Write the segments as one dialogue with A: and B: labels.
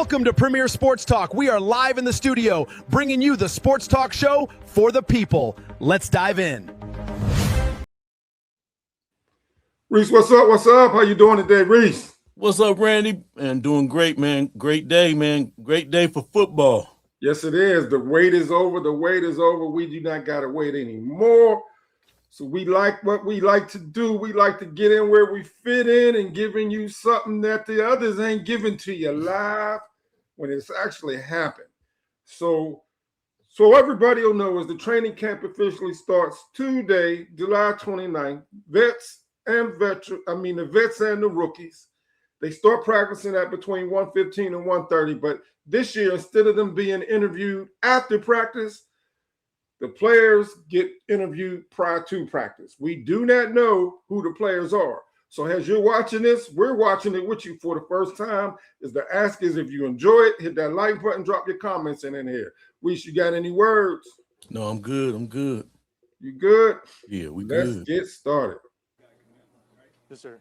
A: Welcome to Premier Sports Talk. We are live in the studio, bringing you the sports talk show for the people. Let's dive in.
B: Reese, what's up? What's up? How you doing today, Reese?
C: What's up, Randy? And doing great, man. Great day, man. Great day for football.
B: Yes, it is. The wait is over. The wait is over. We do not got to wait anymore. So we like what we like to do. We like to get in where we fit in and giving you something that the others ain't giving to you live when it's actually happened. So everybody will know as the training camp officially starts today, July 29th, the vets and the rookies, they start practicing at between 1:15 and 1:30. But this year, instead of them being interviewed after practice, the players get interviewed prior to practice. We do not know who the players are. So as you're watching this, we're watching it with you for the first time. The ask is if you enjoy it, hit that like button, drop your comments in here. Reese, you got any words?
C: No, I'm good.
B: You good?
C: Yeah,
B: Let's get started.
D: Yes, sir.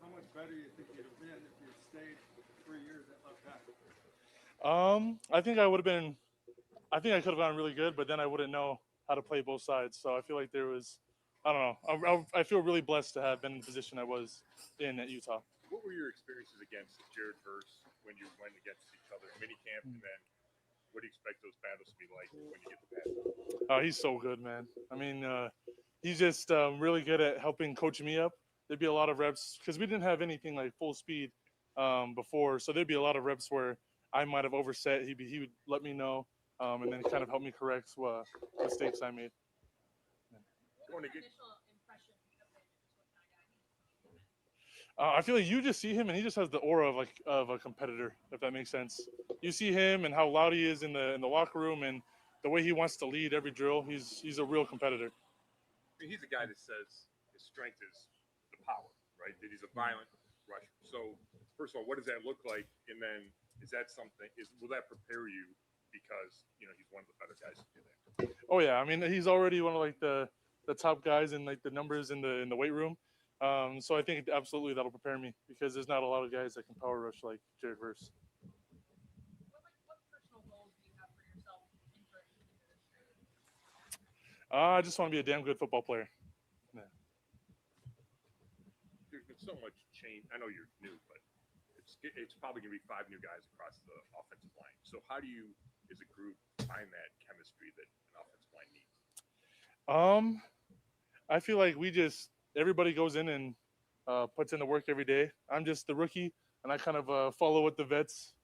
E: How much better do you think you'd have been if you had stayed 3 years at left tackle?
D: I think I would have been. I think I could have gone really good, but then I wouldn't know how to play both sides. So I feel like there was. I don't know. I feel really blessed to have been in the position I was in at Utah.
E: What were your experiences against Jared Verse when you went against each other in minicamp, and then what do you expect those battles to be like when you get the pass?
D: He's so good, man. I mean, he's just really good at helping coach me up. There'd be a lot of reps because we didn't have anything like full speed before, so there'd be a lot of reps where I might have overset. He would let me know, and then kind of help me correct what mistakes I made. I feel like you just see him and he just has the aura of a competitor, if that makes sense. You see him and how loud he is in the locker room and the way he wants to lead every drill. He's a real competitor.
E: I mean, he's a guy that says his strength is the power, right? That he's a violent rusher. So first of all, what does that look like? And then will that prepare you because he's one of the better guys to do that?
D: Oh yeah, I mean he's already one of like the top guys in like the numbers in the weight room. So I think absolutely that'll prepare me because there's not a lot of guys that can power rush like Jared Verse.
F: What personal goals do you have for yourself entering into this year?
D: I just want to be a damn good football player. Yeah.
E: There's been so much change. I know you're new, but it's probably going to be 5 new guys across the offensive line. So how do you, as a group, find that chemistry that an offensive line needs?
D: I feel like everybody goes in and puts in the work every day. I'm just the rookie, and I kind of follow what the vets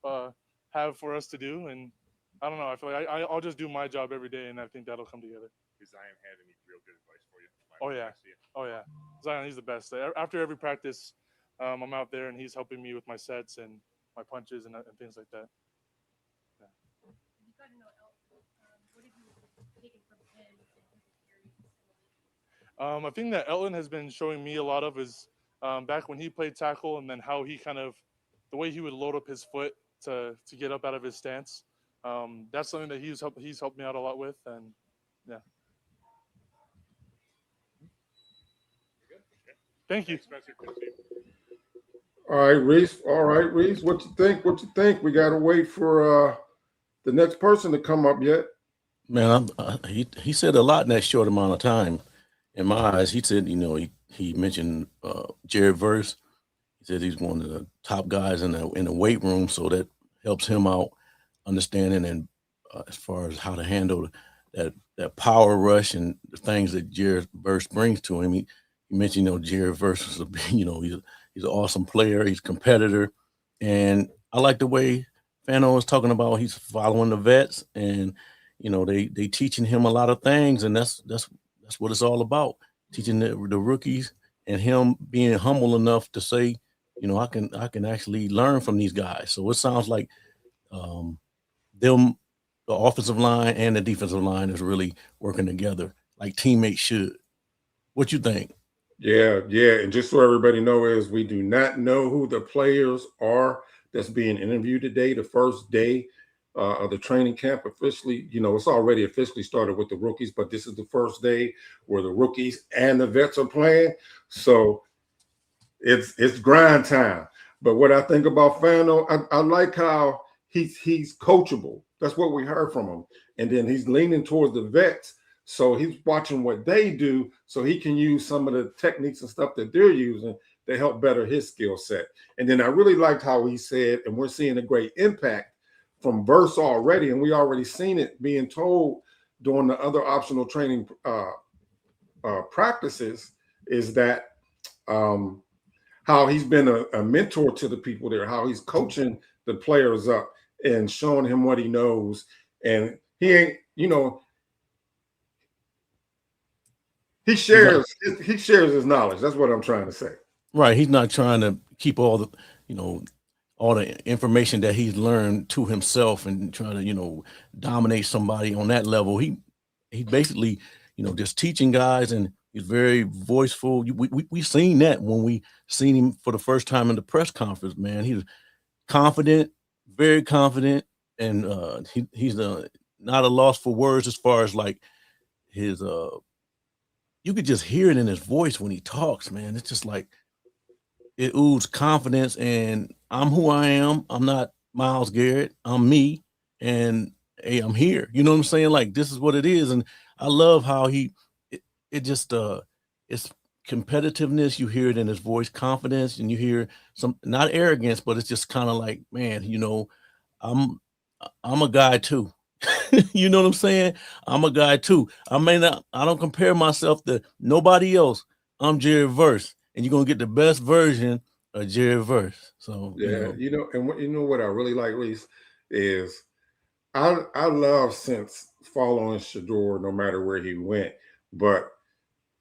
D: have for us to do. And I don't know. I feel like I'll just do my job every day, and I think that'll come together.
E: Has Zion had any real good advice for you?
D: Oh yeah. Zion, he's the best. After every practice, I'm out there, and he's helping me with my sets and my punches and things like that.
F: You got to know Elton. What have you taken from him and his experience in the league?
D: I think that Elton has been showing me a lot of is back when he played tackle and then how he the way he would load up his foot to get up out of his stance. That's something that he's helped me out a lot with, and yeah. Thank you.
B: All right, Reese. What you think? We got to wait for the next person to come up yet.
C: Man, he said a lot in that short amount of time. In my eyes, he said, he mentioned Jared Verse. He said he's one of the top guys in the weight room, so that helps him out understanding and as far as how to handle that power rush and the things that Jared Verse brings to him. He mentioned, Jared Verse is he's an awesome player. He's a competitor, and I like the way Fano was talking about. He's following the vets, and they teaching him a lot of things, and that's what it's all about. Teaching the rookies and him being humble enough to say, I can actually learn from these guys. So it sounds like the offensive line and the defensive line is really working together like teammates should. What you think?
B: Yeah. And just so everybody knows, we do not know who the players are that's being interviewed today, the first day of the training camp officially. It's already officially started with the rookies, but this is the first day where the rookies and the vets are playing. So it's grind time. But what I think about Fano, I like how he's coachable. That's what we heard from him. And then he's leaning towards the vets. So he's watching what they do so he can use some of the techniques and stuff that they're using to help better his skill set. And then I really liked how he said, and we're seeing a great impact from Verse already, and we already seen it being told during the other optional training practices, is that how he's been a mentor to the people there, how he's coaching the players up and showing him what he knows. And he ain't, he shares his knowledge. That's what I'm trying to say.
C: Right. He's not trying to keep all the, all the information that he's learned to himself and trying to, dominate somebody on that level. He basically, just teaching guys, and he's very voiceful. We seen that when we seen him for the first time in the press conference, man. He was confident, very confident, and he's not a loss for words as far as like his you could just hear it in his voice when he talks, man. It's just like it oozes confidence, and I'm who I am. I'm not Myles Garrett. I'm me, and hey, I'm here. You know what I'm saying? Like, this is what it is, and I love how it just it's competitiveness. You hear it in his voice, confidence, and you hear some, not arrogance, but it's just kind of like, man, I'm a guy too. You know what I'm saying? I'm a guy too. I don't compare myself to nobody else. I'm Jerry Verse, and you're gonna get the best version of Jerry Verse. So
B: yeah, and what I really like, Reese, is I love since following Shedeur no matter where he went, but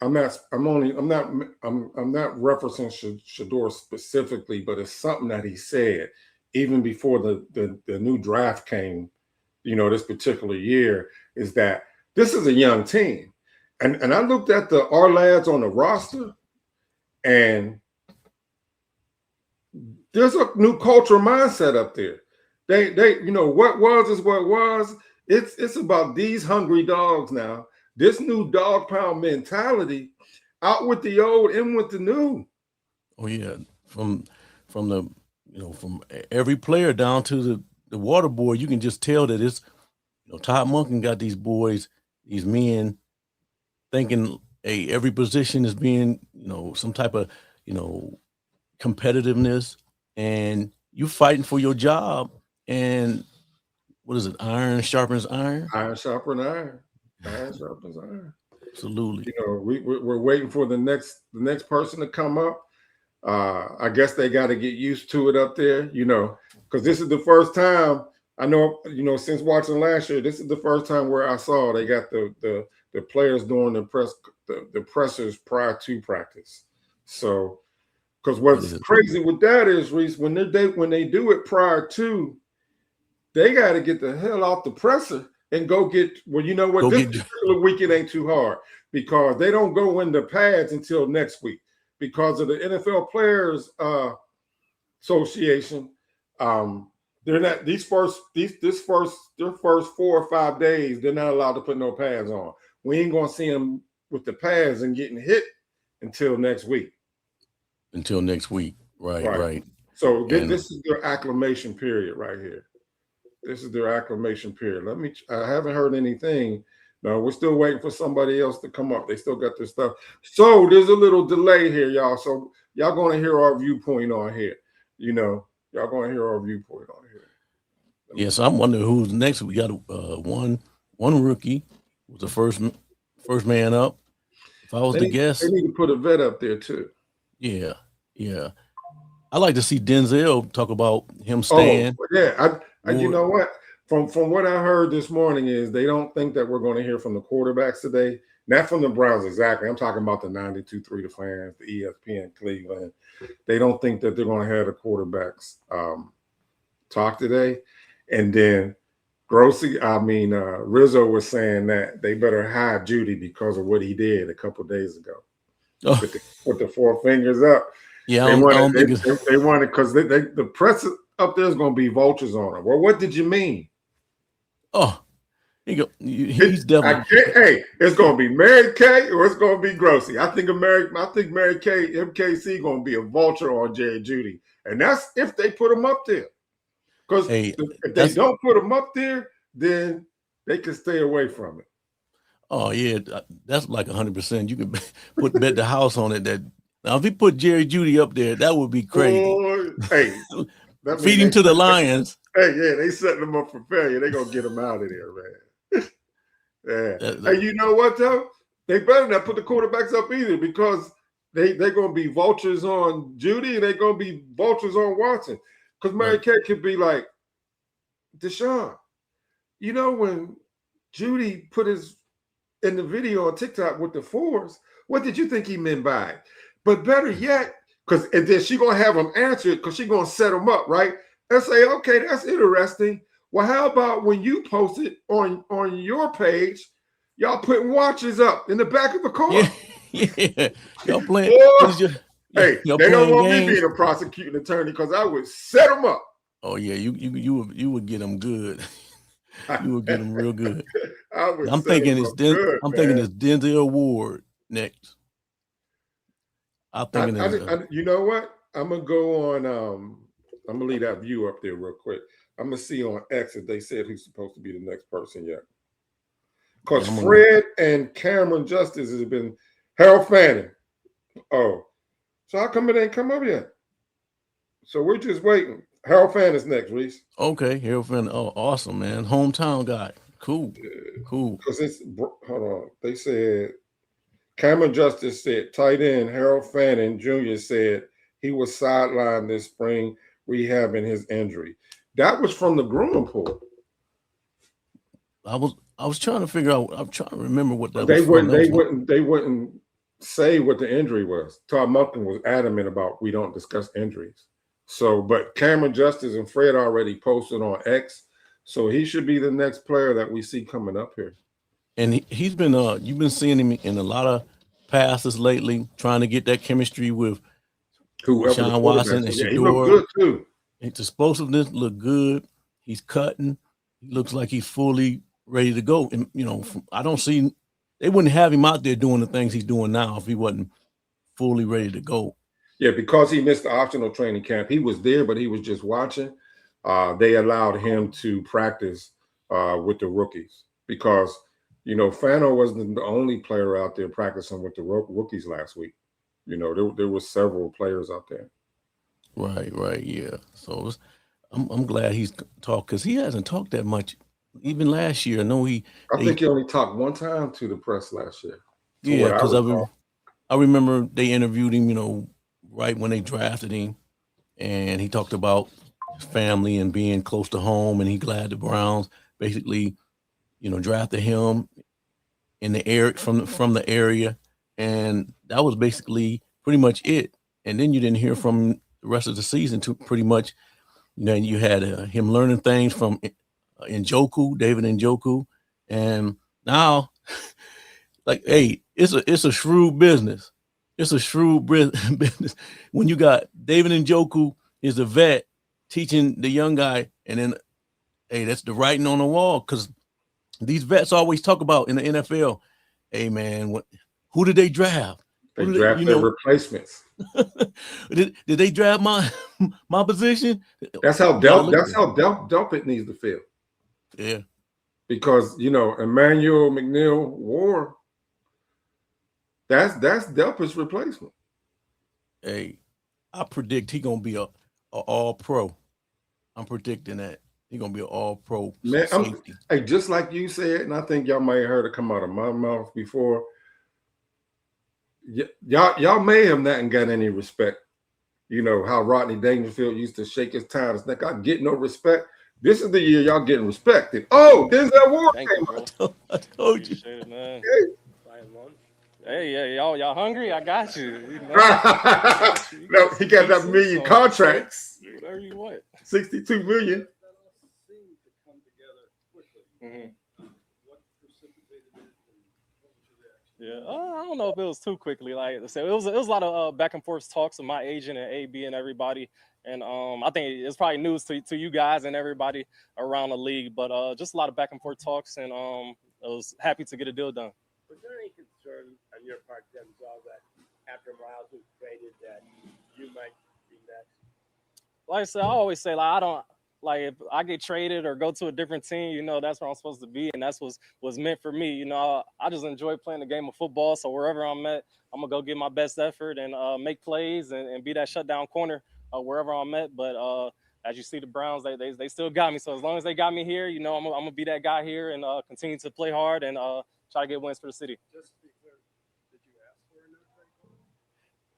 B: I'm not referencing Shedeur specifically, but it's something that he said even before the new draft came, this particular year, is that this is a young team. And I looked at our lads on the roster, and there's a new cultural mindset up there. They what was is what was. It's about these hungry dogs now. This new dog pound mentality, out with the old, in with the new.
C: Oh yeah, from the from every player down to the water boy, you can just tell that it's Todd Monken got these boys, these men thinking, hey, every position is being some type of competitiveness, and you fighting for your job. And what is it? Iron sharpens iron.
B: Iron sharpens iron. Iron sharpens iron.
C: Absolutely.
B: We're waiting for the next person to come up. I guess they got to get used to it up there, because this is the first time I know, since watching last year, this is the first time where I saw they got the players doing the pressers prior to practice. So, because what's crazy with that is, Reese, when they do it prior to, they got to get the hell off the presser and go get. Well, you know what? This particular week it ain't too hard because they don't go in the pads until next week because of the NFL Players Association. They're not their first 4 or 5 days. They're not allowed to put no pads on. We ain't gonna see them with the pads and getting hit until next week.
C: Right.
B: So this is their acclimation period right here. This is their acclimation period. I haven't heard anything. No, we're still waiting for somebody else to come up. They still got their stuff. So there's a little delay here, y'all. So y'all gonna hear our viewpoint on here. Y'all gonna hear our viewpoint on here.
C: Yes, I'm wondering who's next. We got one rookie was the first man up. If I was to guess,
B: they need to put a vet up there too.
C: Yeah. I like to see Denzel talk about him staying.
B: Oh, yeah. You know what? From what I heard this morning is they don't think that we're going to hear from the quarterbacks today. Not from the Browns exactly. I'm talking about the 92.3 the fans, the ESPN Cleveland. They don't think that they're going to have the quarterbacks talk today. And then Rizzo was saying that they better hide Judy because of what he did a couple of days ago with the 4 fingers up.
C: Yeah,
B: they wanted because the press up there is going to be vultures on him. Well, what did you mean?
C: Oh, he's definitely.
B: It's going to be Mary Kay or it's going to be Grossy. I think Mary Kay, MKC, going to be a vulture on Jerry Judy And that's if they put him up there. Because
C: Hey,
B: if they don't put him up there, then they can stay away from it.
C: Oh yeah, that's like 100%. You can bet the house on it. That now, if he put Jerry Jeudy up there, that would be crazy.
B: Boy, hey,
C: feed him to the Lions.
B: Hey, yeah, they setting them up for failure. They gonna get him out of there, man. Yeah. Hey, you know what though? They better not put the quarterbacks up either because they're gonna be vultures on Jeudy and they're gonna be vultures on Watson. Because Mary Kay could be like, Deshaun, you know when Jeudy put his in the video on TikTok with the fours, what did you think he meant by it? But better yet, and then she gonna have him answer it because she gonna set him up, right? And say, okay, that's interesting. Well, how about when you post it on your page, y'all putting watches up in the back of the car?
C: Yeah. Y'all playing.
B: They don't want me being a prosecuting attorney because I would set them up.
C: Oh yeah, you would get them good. You would get them real good. I'm thinking it's Denzel Ward next.
B: You know what? I'm gonna go on. I'm gonna leave that view up there real quick. I'm gonna see on X if they said who's supposed to be the next person yet. Because Fred and Cameron Justice has been Harold Fanning. Oh, so how come it ain't come up yet? So we're just waiting. Harold Fanning is next, Reese.
C: Okay, Harold Fanning. Oh, awesome, man. Hometown guy. Cool. Cool.
B: Because hold on. They said Cameron Justice said tight end Harold Fanning Jr. said he was sidelined this spring rehabbing his injury. That was from the grooming pool.
C: I was trying to figure out. I'm trying to remember what that
B: they
C: was.
B: They wouldn't say what the injury was. Todd Monken was adamant about we don't discuss injuries. So, but Cameron Justice and Fred already posted on X, so he should be the next player that we see coming up here.
C: And he's been you've been seeing him in a lot of passes lately, trying to get that chemistry with Deshaun Watson and Shedeur.
B: He looked good too.
C: His explosiveness looked good. He's cutting. He looks like he's fully ready to go. And I don't see they wouldn't have him out there doing the things he's doing now if he wasn't fully ready to go.
B: Yeah, because he missed the optional training camp. He was there, but he was just watching. They allowed him to practice with the rookies because, Fano wasn't the only player out there practicing with the rookies last week. There were several players out there.
C: Right, yeah. So I'm glad he's talked because he hasn't talked that much. Even last year, I
B: think he only talked one time to the press last year.
C: Yeah, because I remember they interviewed him, right when they drafted him, and he talked about his family and being close to home, and he glad the Browns basically, drafted him in the air from the area, and that was basically pretty much it. And then you didn't hear from him the rest of the season. To pretty much, you had him learning things from David Njoku, and now, like, hey, it's a shrewd business. It's a shrewd business when you got David Njoku is a vet teaching the young guy, and then, hey, that's the writing on the wall because these vets always talk about in the NFL, hey, man, who did they draft?
B: They draft their replacements.
C: Did they draft my position?
B: That's how Delpit needs to feel.
C: Yeah.
B: Because, Emmanuel McNeil Ward, that's Delpit's replacement.
C: Hey, I predict he's gonna be a all-pro. I'm predicting that he's gonna be an all-pro.
B: Man, hey, just like you said, and I think y'all may have heard it come out of my mouth before. Y'all may have not got any respect. How Rodney Dangerfield used to shake his tie. It's like, I get no respect. This is the year y'all getting respected. Oh, Denzel Ward came out.
C: I told you.
G: Appreciate it, man.
B: Hey.
G: Hey, yeah, y'all hungry? I got you.
B: No, he got that million contracts.
G: Whatever you want.
B: 62 million.
G: Mm-hmm. Yeah, I don't know if it was too quickly. Like I said, it was a lot of back and forth talks with my agent and AB and everybody. And I think it's probably news to you guys and everybody around the league. But just a lot of back and forth talks, and I was happy to get a deal done.
H: Was there any concern on your part, Denzel, that after Miles was traded that you might be next?
G: like I said, I always say, like, I don't, like, if I get traded or go to a different team, you know, that's where I'm supposed to be, and that's what's meant for me. You know, I just enjoy playing the game of football. So wherever I'm at, I'm gonna go give my best effort and make plays and be that shutdown corner wherever I'm at. But as you see, the Browns, they still got me. So as long as they got me here, you know, I'm gonna be that guy here and continue to play hard and try to get wins for the city.
H: Just to be clear, did you ask for a no trade?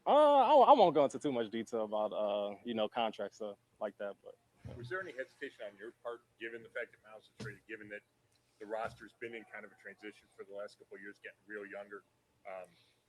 G: I won't go into too much detail about you know, contracts stuff like that, but.
E: Was there any hesitation on your part, given the fact that Miles is traded, given that the roster's been in kind of a transition for the last couple of years, getting real younger,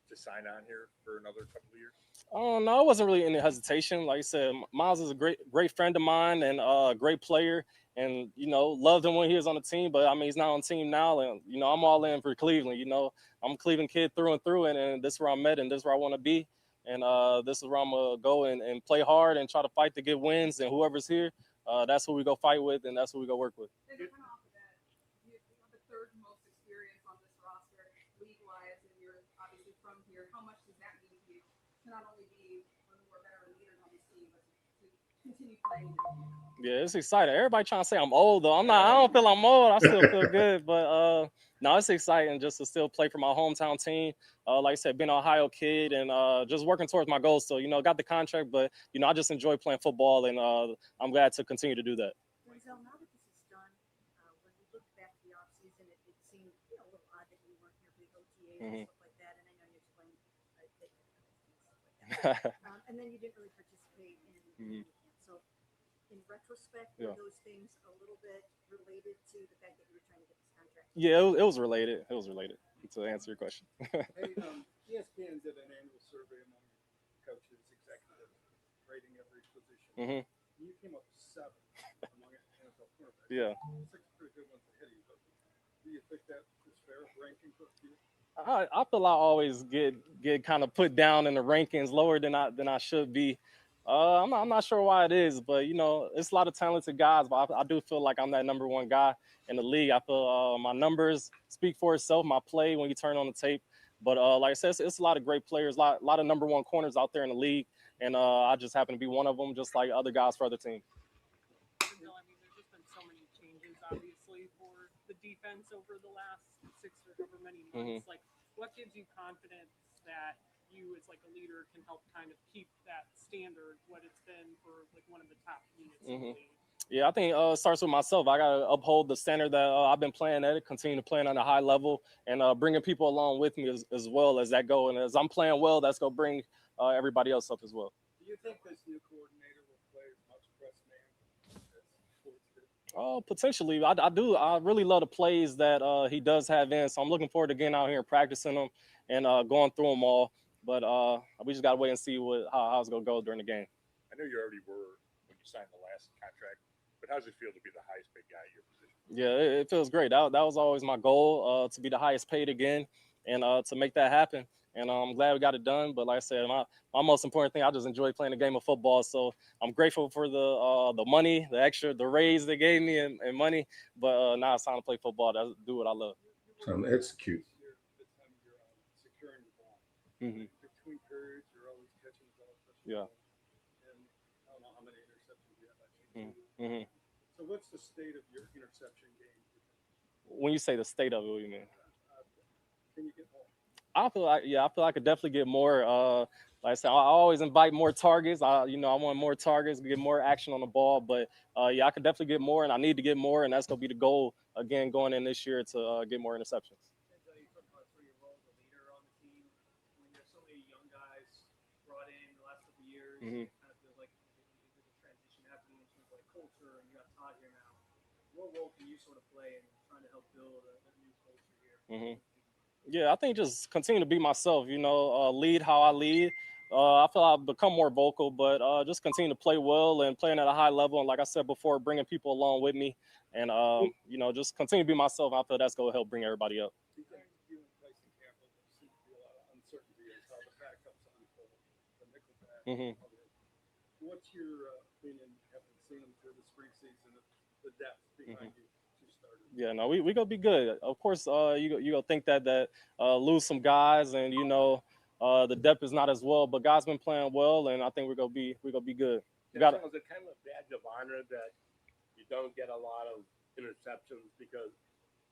E: to sign on here for another couple of years?
G: No, it wasn't really any hesitation. Like I said, Miles is a great friend of mine and a great player. And, you know, loved him when he was on the team. But, I mean, he's not on the team now. And, you know, I'm all in for Cleveland. You know, I'm a Cleveland kid through and through. And this is where I'm at and this is where I want to be. And this is where I'm going to go and play hard and try to fight to get wins. And whoever's here, that's who we go fight with and that's who we go work with.
I: And to come off of that, you have the third most experience on this roster, league-wise, and you're obviously from here. How much does that mean to you to not only be one of the more veteran leaders on this team, but to continue playing?
G: Yeah, it's exciting. Everybody trying to say I'm old though. I'm not. I don't feel I'm old. I still feel good. But no, it's exciting just to still play for my hometown team. Like I said, being an Ohio kid and just working towards my goals. So, you know, got the contract, but you know, I just enjoy playing football, and I'm glad to continue to do that.
J: Denzel, now that this is done, when we look back to the offseason, it seemed, you know, a little odd that you weren't here for the OTAs and stuff like that. And I know you explained that stuff like that. And then you didn't really participate in so in retrospect, were those things a little bit related to the fact that you were trying to get this contract?
G: Yeah, it was related. It was related to answer your question.
H: Hey, ESPN did an annual survey among coaches, executives, rating every position. You came up 7 among NFL quarterbacks.
G: Yeah.
H: 6 pretty good ones ahead of you. But do you think that is fair ranking for you?
G: I feel I always get kind of put down in the rankings lower than I should be. I'm not sure why it is, but you know, it's a lot of talented guys. But I do feel like I'm that number one guy in the league. I feel my numbers speak for itself. My play when you turn on the tape. But like I said, it's a lot of great players, a lot of number one corners out there in the league, and I just happen to be one of them, just like other guys for other teams.
K: I mean, there's just been so many changes, obviously, for the defense over the last 6 or however many months. Like, what gives you confidence that you, as like a leader, can help kind of keep that standard, what it's been for like one of the top units in the league?
G: Yeah, I think it starts with myself. I got to uphold the standard that I've been playing at, continue to play on a high level, and bringing people along with me as well as that go. And as I'm playing well, that's going to bring everybody else up as well.
H: Do you think this new coordinator will play as much press man as Ford's did?
G: Oh, potentially. I do. I really love the plays that he does have in. So I'm looking forward to getting out here and practicing them and going through them all. But we just got to wait and see how it's going to go during the game.
E: I know you already were when you signed the last contract, but how does it feel to be the highest paid guy at your position?
G: Yeah, it feels great. That was always my goal, to be the highest paid again and to make that happen. And I'm glad we got it done. But like I said, my most important thing, I just enjoy playing the game of football. So I'm grateful for the money, the raise they gave me and money. But now it's time to play football, to do what I love.
B: Time to execute.
H: Securing the ball. Between periods, you're always catching the ball.
G: Yeah.
H: And I don't know how many interceptions you have actually. So what's the state of your interception game?
G: When you say the state of it, what do you mean?
H: Can you get more?
G: I feel like I could definitely get more. Like I said, I always invite more targets. I want more targets, get more action on the ball. But I could definitely get more, and I need to get more, and that's gonna be the goal again going in this year to get more interceptions.
K: You talk about sort of your role as a leader on the team. When you have so many young guys brought in the last couple of years, it kind of feels like there's a transition happening in terms of like culture, and you got Todd here now. What role can you sort of play in trying to help build a new culture here?
G: Yeah, I think just continue to be myself, lead how I lead. I feel I've become more vocal, but just continue to play well and playing at a high level. And like I said before, bringing people along with me and, just continue to be myself. I feel that's going to help bring everybody up.
H: You and Tyson Campbell, there seems to be a lot of uncertainty as how the backups unfold, the nickel back. What's your opinion, having seen them through the spring season, the depth behind you?
G: Yeah, no, we gonna be good. Of course, you gonna think that lose some guys, and the depth is not as well. But guys been playing well, and I think we're gonna be good. got
L: Is it kind of a badge of honor that you don't get a lot of interceptions because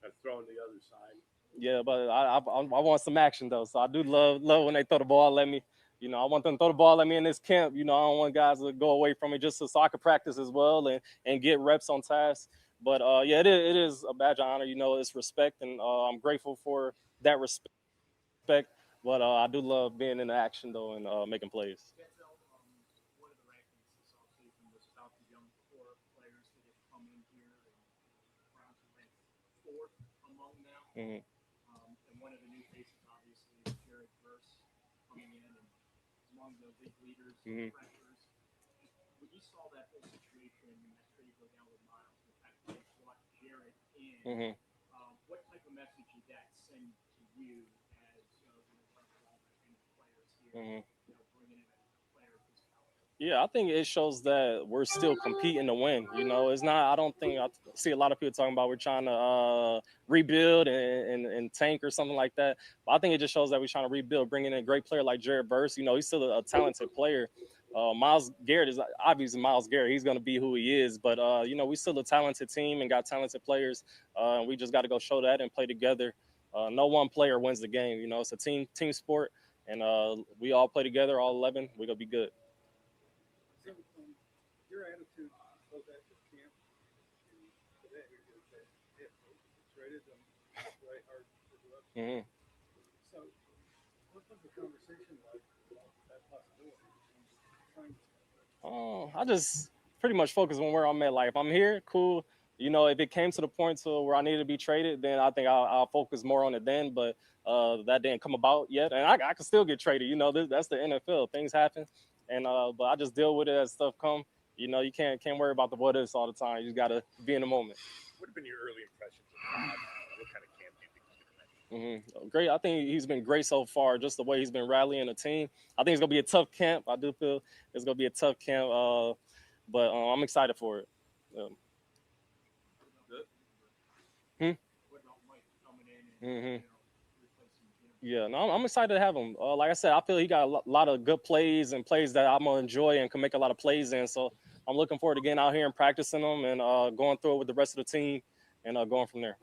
L: they're thrown the other side?
G: Yeah, but I want some action though. So I do love when they throw the ball at me. You know, I want them to throw the ball at me in this camp. You know, I don't want guys to go away from it just so I can practice as well and get reps on task. But yeah, it is a badge of honor. You know, it's respect, and I'm grateful for that respect. But I do love being in the action though and making plays.
H: One of the rankings this offseason was about the young core players that have come in here, and Browns are ranked fourth among them.
G: Mm-hmm.
H: And one of the new faces, obviously, is Jared Verse coming in and among the league leaders and pressures. When you saw that whole situation and that trade go down with Miles, the fact that they brought Jared in, what type of message did that send to you as one of the players here, bringing in a player of this caliber?
G: Yeah, I think it shows that we're still competing to win. You know, it's not. I don't think I see a lot of people talking about we're trying to rebuild and tank or something like that. But I think it just shows that we're trying to rebuild, bringing in a great player like Jared Verse. You know, he's still a talented player. Myles Garrett is obviously Myles Garrett. He's going to be who he is. But you know, we still a talented team and got talented players. And we just got to go show that and play together. No one player wins the game. You know, it's a team sport, and we all play together, all 11. We're gonna be good.
H: So, your attitude both at the camp and today is that if we traded them, right hard to do it. So, what was the conversation like about that possibility?
G: I just pretty much focus on where I'm at. Like, if I'm here, cool. You know, if it came to the point to where I needed to be traded, then I think I'll focus more on it then. But that didn't come about yet, and I can still get traded. You know, that's the NFL. Things happen. And but I just deal with it as stuff come. You know, you can't worry about the what ifs all the time. You just gotta be in the moment.
E: What have been your early impressions of Todd? What kind of camp do you think he's going to make?
G: Great. I think he's been great so far. Just the way he's been rallying the team. I think it's gonna be a tough camp. I do feel it's gonna be a tough camp. But I'm excited for it.
H: What about Mike coming in and
G: Yeah, no, I'm excited to have him. Like I said, I feel he got a lot of good plays and plays that I'm gonna enjoy and can make a lot of plays in. So I'm looking forward to getting out here and practicing them and going through it with the rest of the team and going from there.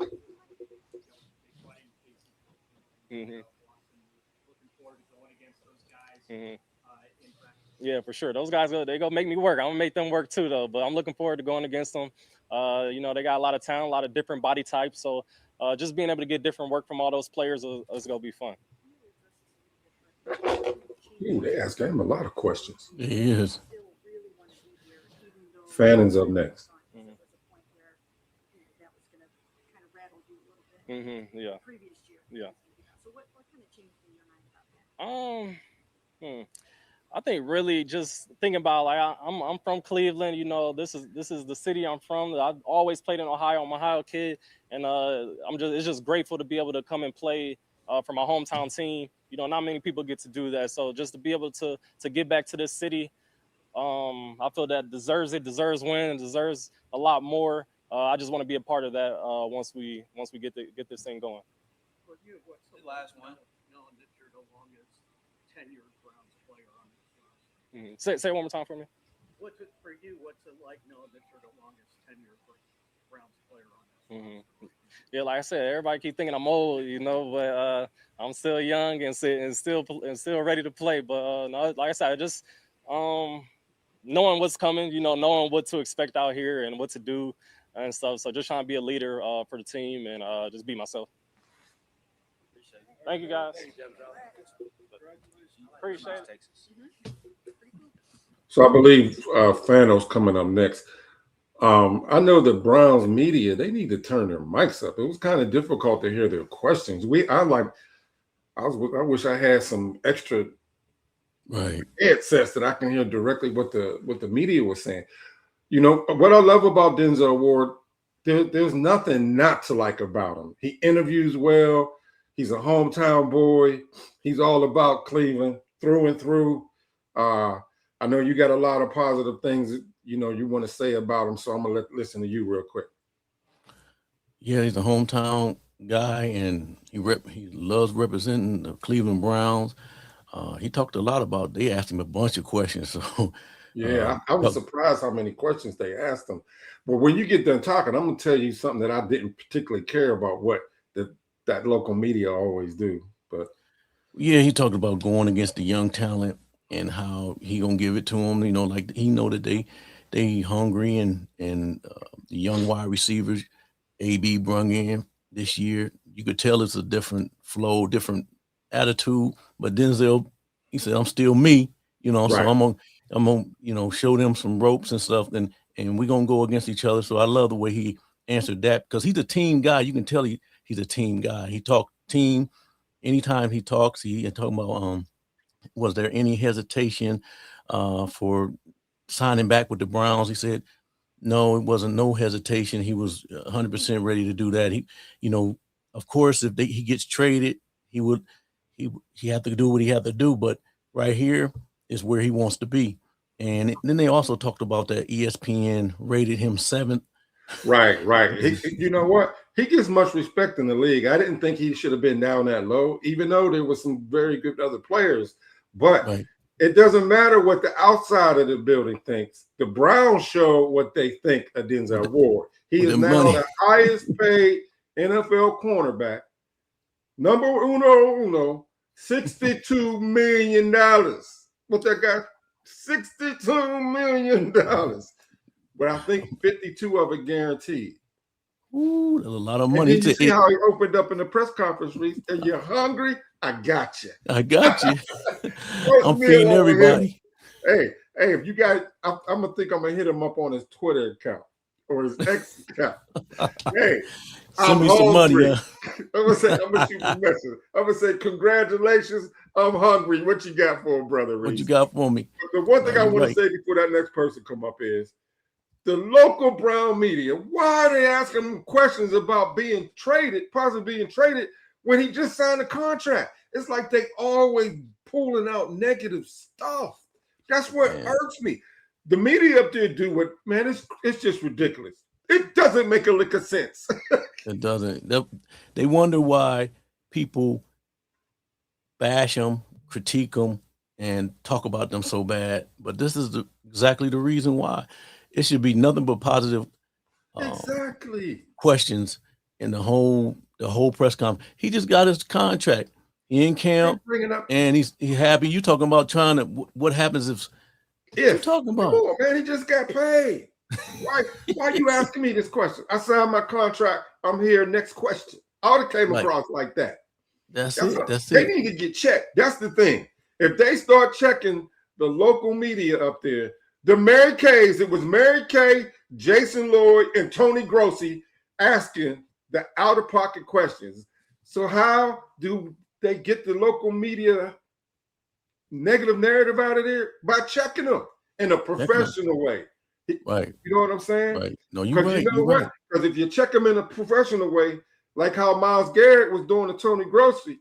H: looking forward to going against those guys in practice?
G: Yeah, for sure. Those guys, they gonna make me work. I'm gonna make them work too, though. But I'm looking forward to going against them. You know, they got a lot of talent, a lot of different body types. So just being able to get different work from all those players is gonna be fun.
B: Ooh, they asked him a lot of questions.
C: He is.
B: Fannon's up next.
G: Yeah.
J: Previous year.
G: Yeah.
J: So what kind of changed in your mind about that?
G: I think really just thinking about like I'm from Cleveland. You know, this is the city I'm from. I've always played in Ohio. I'm an Ohio kid, and it's just grateful to be able to come and play for my hometown team. You know, not many people get to do that. So just to be able to get back to this city, I feel that deserves win, and deserves a lot more. I just want to be a part of that once we get this thing going.
H: For you, what's the last one? Knowing that you're the longest tenured Browns player on this roster.
G: Say it one more time for me.
H: What's it for you? What's it like knowing that you're the longest tenured Browns player on this roster?
G: Yeah, like I said, everybody keep thinking I'm old, you know, but I'm still young and still ready to play. But no, like I said, just knowing what's coming, you know, knowing what to expect out here and what to do and stuff. So just trying to be a leader for the team and just be myself. Thank you, guys. Appreciate it.
B: So I believe Fano's coming up next. I know the Browns media, they need to turn their mics up. It was kind of difficult to hear their questions. I wish I had some extra headsets that I can hear directly what the media was saying. You know, what I love about Denzel Ward, there's nothing not to like about him. He interviews well. He's a hometown boy. He's all about Cleveland through and through. I know you got a lot of positive things, you know, you want to say about him, so I'm going to listen to you real quick.
C: Yeah, he's a hometown guy, and he loves representing the Cleveland Browns. He talked a lot about, they asked him a bunch of questions, so
B: Yeah, I was surprised how many questions they asked him. But when you get done talking, I'm gonna tell you something that I didn't particularly care about what that local media always do. But
C: yeah, he talked about going against the young talent and how he gonna give it to them. You know, like he know that they hungry and the young wide receivers AB brung in this year. You could tell it's a different flow, different attitude. But Denzel, he said, "I'm still me." You know, so
B: right.
C: I'm gonna show them some ropes and stuff, and we're gonna go against each other. So I love the way he answered that because he's a team guy. You can tell he's a team guy. He talked team anytime he talks. He talking about was there any hesitation for signing back with the Browns? He said no, it wasn't no hesitation. He was 100% ready to do that. He, of course, if he gets traded, he had to do what he had to do. But right here is where he wants to be. And then they also talked about that ESPN rated him 7th.
B: Right. You know what? He gets much respect in the league. I didn't think he should have been down that low, even though there was some very good other players. But it doesn't matter what the outside of the building thinks. The Browns show what they think of Denzel Ward. He is now the highest paid NFL cornerback. Number uno, $62 million. What that guy? $62 million. But I think 52 of it guaranteed.
C: Ooh, that's a lot of money.
B: And then you see how he opened up in the press conference, Reese. And you're hungry? I got you.
C: I got you. I'm feeding everybody.
B: Hey, if you got, I'm gonna think I'm gonna hit him up on his Twitter account or his X account. Hey,
C: send me some money.
B: I'm gonna shoot a message. I'm gonna say, congratulations. I'm hungry. What you got for a brother, Reese?
C: What you got for me?
B: But the one thing I want to say before that next person come up is the local Brown media. Why are they asking him questions about being traded, possibly being traded, when he just signed a contract? It's like they always pulling out negative stuff. That's what irks me. The media up there do what, man, it's just ridiculous. It doesn't make a lick of sense.
C: It doesn't. They wonder why people bash them, critique them, and talk about them so bad. But this is exactly the reason why. It should be nothing but positive questions in the whole press conference. He just got his contract. He in camp, and he's happy. You talking about trying to? What happens if? What you talking about?
B: Come on, man, he just got paid. Why are you asking me this question? I signed my contract. I'm here. Next question. I would have came across like that.
C: That's it.
B: They need to get checked. That's the thing. If they start checking the local media up there, the Mary Kays, it was Mary Kay, Jason Lloyd, and Tony Grossi asking the out-of-pocket questions. So how do they get the local media negative narrative out of there? By checking them in a professional way.
C: Right.
B: You know what I'm saying?
C: Right. No, you're right.
B: You know what? Because if you check them in a professional way, like how Myles Garrett was doing to Tony Grossi,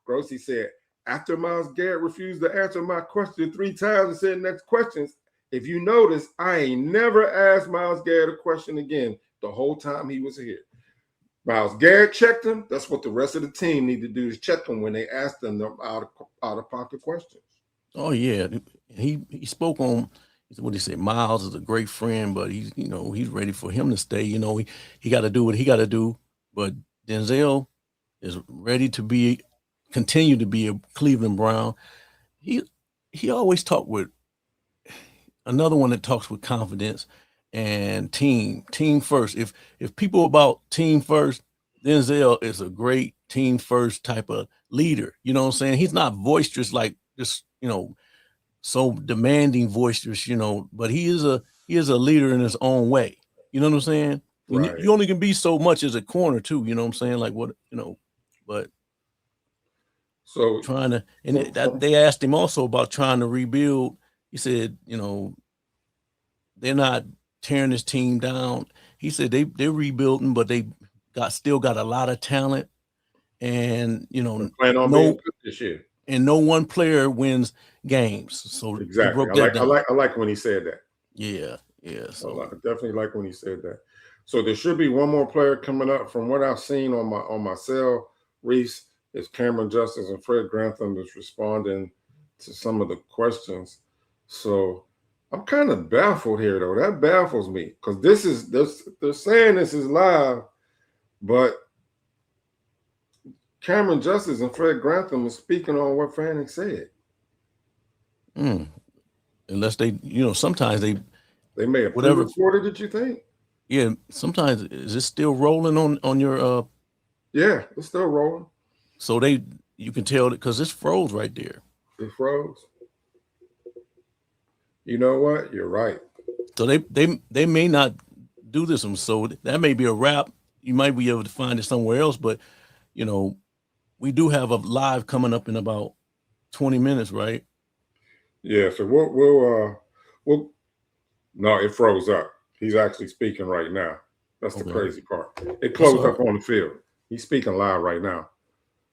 B: Grossi said, after Myles Garrett refused to answer my question 3 times and said next questions, if you notice, I ain't never asked Myles Garrett a question again the whole time he was here. Myles Garrett checked him. That's what the rest of the team need to do, is check them when they ask them out-of-pocket questions.
C: Oh, yeah. He spoke on what he said. Myles is a great friend, but he's ready for him to stay. He got to do what he got to do. But Denzel is ready to continue to be a Cleveland Brown. He always talked with another one that talks with confidence and team first. If people about team first, Denzel is a great team first type of leader. You know what I'm saying? He's not boisterous like just, so demanding boisterous, but he is a leader in his own way. You know what I'm saying?
B: Right.
C: You only can be so much as a corner too, you know what I'm saying? Like but
B: so
C: trying to, and they asked him also about trying to rebuild. He said, they're not tearing his team down. He said they're rebuilding, but they still got a lot of talent, and
B: plan on being good this year.
C: And no one player wins games. So
B: exactly, I like when he said that.
C: Yeah. So
B: I definitely like when he said that. So there should be one more player coming up. From what I've seen on my cell, Reese, is Cameron Justice and Fred Grantham is responding to some of the questions. So I'm kind of baffled here, though. That baffles me because they're saying this is live, but Cameron Justice and Fred Grantham are speaking on what Fanning said.
C: Unless they, sometimes they
B: may have pre-recorded it, you think?
C: Yeah, sometimes is it still rolling on your
B: Yeah, it's still rolling.
C: So you can tell because it's froze right there.
B: It froze. You know what? You're right.
C: So they may not do this one. So that may be a wrap. You might be able to find it somewhere else, but we do have a live coming up in about 20 minutes, right?
B: Yeah, so we'll no, it froze up. He's actually speaking right now. That's the crazy part. It closed up on the field. He's speaking live right now.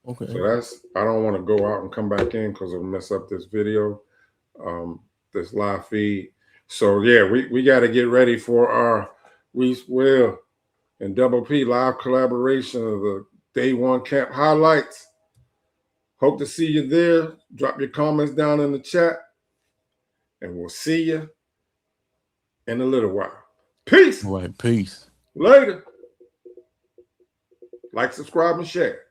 C: Okay.
B: So I don't want to go out and come back in because it'll mess up this video, this live feed. So yeah, we got to get ready for our Reese Will and Double P live collaboration of the Day 1 camp highlights. Hope to see you there. Drop your comments down in the chat. And we'll see you in a little while. Peace.
C: All right, peace.
B: Later. Like, subscribe, and share.